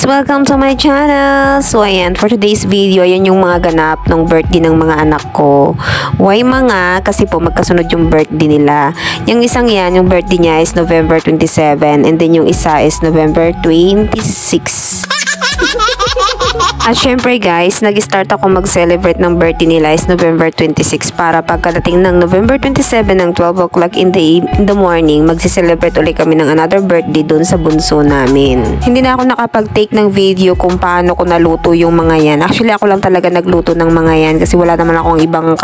guys! Welcome to my channel! So ayan, for today's video, ayan yung mga ganap ng birthday ng mga anak ko. Why mga? Kasi po magkasunod yung birthday nila. Yung isang yan, yung birthday niya is November 27 and then yung isa is November 26. At syempre guys, nag-start ako mag-celebrate ng birthday nila is November 26 para pagkadating ng November 27 ng 12 o'clock in the morning, mag-celebrate ulit kami ng another birthday dun sa bunso namin. Hindi na ako nakapag-take ng video kung paano ko naluto yung mga yan. Actually, ako lang talaga nagluto ng mga yan kasi wala naman akong ibang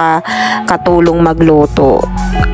katulong magluto.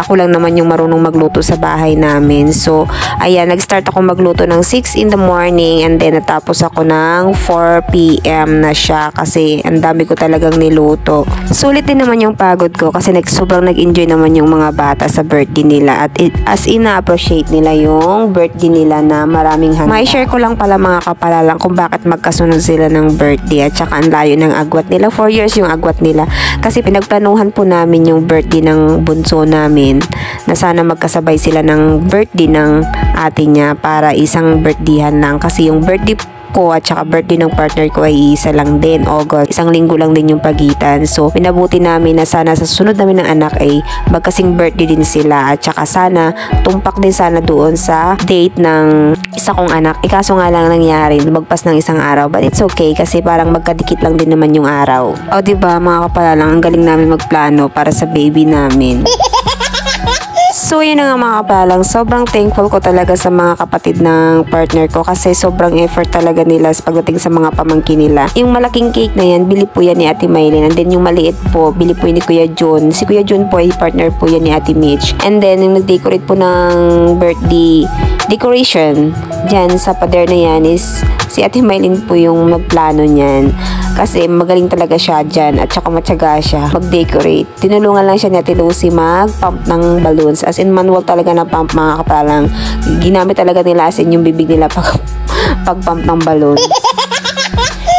Ako lang naman yung marunong magluto sa bahay namin. So, ayan, nag-start ako magluto ng 6 in the morning and then natapos ako ng 4 p.m. na siya kasi ang dami ko talagang niluto. Sulit din naman yung pagod ko kasi sobrang nag-enjoy naman yung mga bata sa birthday nila at as in na-appreciate nila yung birthday nila na maraming handa. May share ko lang pala mga kapalalang kung bakit magkasunod sila ng birthday at saka ang layo ng agwat nila. 4 years yung agwat nila kasi pinagplanuhan po namin yung birthday ng bunso namin na sana magkasabay sila ng birthday ng ate niya para isang birthdayhan lang kasi yung birthday ko at saka birthday ng partner ko ay isa lang din, August. Isang linggo lang din yung pagitan. So, pinabuti namin na sana sa susunod namin ng anak ay magkasing birthday din sila at saka sana tumpak din sana doon sa date ng isa kong anak. Ikaso nga lang nangyari, lumagpas ng isang araw. But it's okay kasi parang magkadikit lang din naman yung araw. O diba mga kapalalang, ang galing namin magplano para sa baby namin. So yun na nga mga kapalalang, sobrang thankful ko talaga sa mga kapatid ng partner ko kasi sobrang effort talaga nila pagdating sa mga pamangkin nila. Yung malaking cake na yan, bili po yan ni Ate Maylin and then yung maliit po, bili po yan ni Kuya John. Si Kuya John po ay partner po yan ni Ate Mitch. And then yung nag-decorate po ng birthday decoration dyan sa pader na yan is si Ate Maylin po yung nagplano niyan. Kasi magaling talaga siya dyan at saka matyaga siya mag-decorate. Tinulungan lang siya ni Ate Lucy mag-pump ng balloons. As in manual talaga na pump mga kapalang. Ginamit talaga nila as in yung bibig nila pag-pump ng balloon.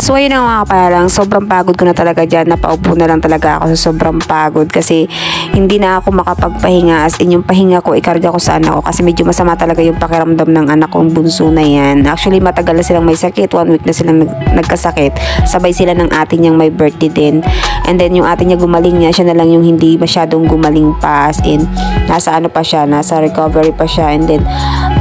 So ayun na mga kapalang, sobrang pagod ko na talaga dyan. Napaupo na lang talaga ako sa sobrang pagod kasi hindi na ako makapagpahinga. As in yung pahinga ko, ikarga ko sa anak ko kasi medyo masama talaga yung pakiramdam ng anak kong bunso na yan. Actually matagal na silang may sakit, 1 week na silang nagkasakit. Sabay sila ng ate niyang may birthday din. And then yung ate niya gumaling niya, siya na lang yung hindi masyadong gumaling pa. As in, nasa ano pa siya, nasa recovery pa siya. And then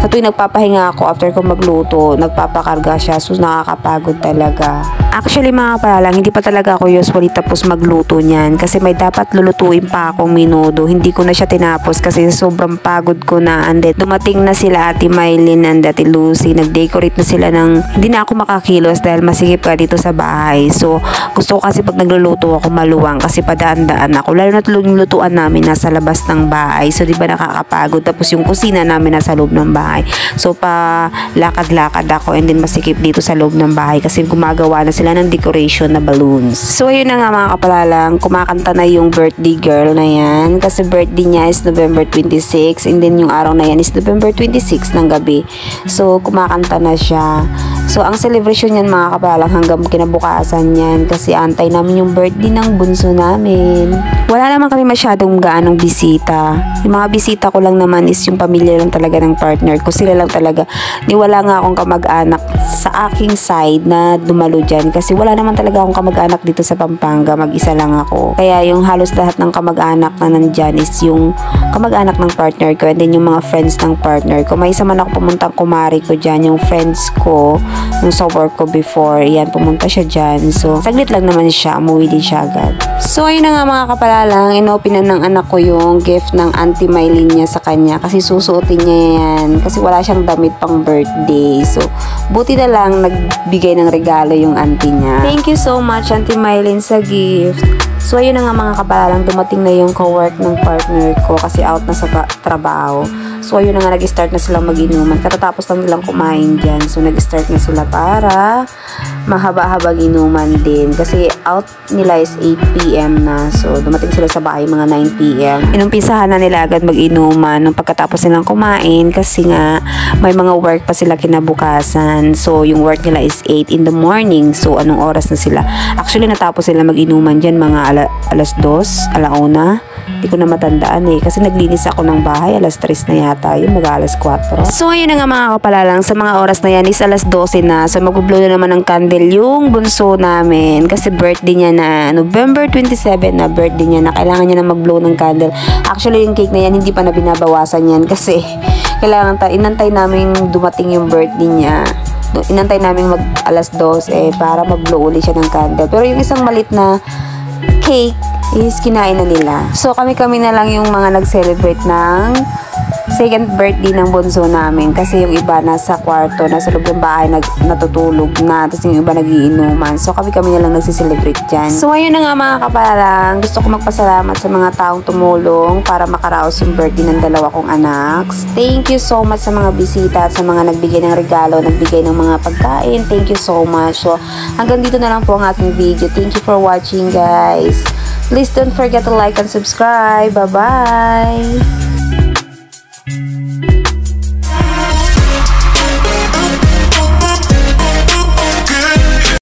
sa tuwing nagpapahinga ako after ko magluto, nagpapakarga siya. So nakakapagod talaga. Actually mga kapalalang, hindi pa talaga ako usually tapos magluto niyan kasi may dapat lulutuin pa akong minudo. Hindi ko na siya tinapos kasi sobrang pagod ko na. And then dumating na sila Ate Maylin and Ate Lucy, nag-decorate na sila ng hindi na ako makakilos dahil masigip ka dito sa bahay. So gusto ko kasi pag nagluluto ako maluwang kasi padaan-daan ako. Lalo na yung lutuan namin nasa labas ng bahay. So di ba nakakapagod, tapos yung kusina namin nasa loob ng bahay. So pa lakad-lakad ako and then masikip dito sa loob ng bahay kasi gumagawa na sila ng decoration na balloons. So ayun na nga mga kapalalang, kumakanta na yung birthday girl na yan kasi birthday niya is November 26 and then yung araw na yan is November 26 ng gabi. So kumakanta na siya. So ang celebration niyan mga kapalalang hanggang kinabukasan yan kasi antay namin yung birthday ng bunso namin. Wala naman kami masyadong gaanong bisita. Yung mga bisita ko lang naman is yung pamilya lang talaga ng partner ko. Sila lang talaga. Wala nga akong kamag-anak sa aking side na dumalo dyan kasi wala naman talaga akong kamag-anak dito sa Pampanga. Mag-isa lang ako. Kaya yung halos lahat ng kamag-anak na nandyan is yung kamag-anak ng partner ko and then yung mga friends ng partner ko. May isa man ako pumuntang kumari ko dyan. Yung friends ko yung sa work ko before. Yan, pumunta siya dyan. So, saglit lang naman siya. Umuwi din siya agad. So, ayun na nga mga kapalalang. Inopinan ng anak ko yung gift ng Auntie Maylin niya sa kanya kasi susuotin niya yan. Kasi wala siyang damit pang birthday. So, buti na lang nagbigay ng regalo yung auntie niya. Thank you so much Auntie Maylin sa gift. So ayun na nga mga kapalalang, dumating na yung co-work ng partner ko kasi out na sa trabaho. So ayun na nga, nag-start na silang mag-inuman. Katatapos lang nilang kumain dyan. So nag-start na sila para mahaba-habang inuman din. Kasi out nila is 8 p.m. na. So dumating sila sa bahay mga 9 p.m. Inumpisahan na nila agad mag-inuman nung pagkatapos nilang kumain kasi nga may mga work pa sila kinabukasan. So yung work nila is 8 in the morning. So anong oras na sila? Actually natapos sila mag-inuman dyan mga alas 2, alauna. Hindi ko na matandaan kasi naglinis ako ng bahay, alas 3 na yata yun, mag-alas 4. So ayun na nga mga kapalalang, sa mga oras na yan is alas 12 na. So mag-blow na naman ng candle yung bunso namin kasi birthday niya na November 27 na birthday niya na kailangan niya na mag-blow ng candle. Actually yung cake na yan hindi pa na binabawasan yan kasi kailangan inantay namin dumating yung birthday niya. Inantay namin mag alas 12 para mag-blow ulit siya ng candle. Pero yung isang malit na cake is kinain na nila. So kami na lang yung mga nag-celebrate ng second birthday ng bunso namin kasi yung iba nasa kwarto, nasa loob ng bahay natutulog na, tapos yung iba nagiinuman. So kami na lang nagsiselebrate dyan. So ayun na nga mga kapalang, gusto ko magpasalamat sa mga taong tumulong para makaraos yung birthday ng dalawa kong anak. Thank you so much sa mga bisita at sa mga nagbigay ng regalo, nagbigay ng mga pagkain. Thank you so much. So hanggang dito na lang po ang ating video. Thank you for watching guys. Please don't forget to like and subscribe. Bye-bye!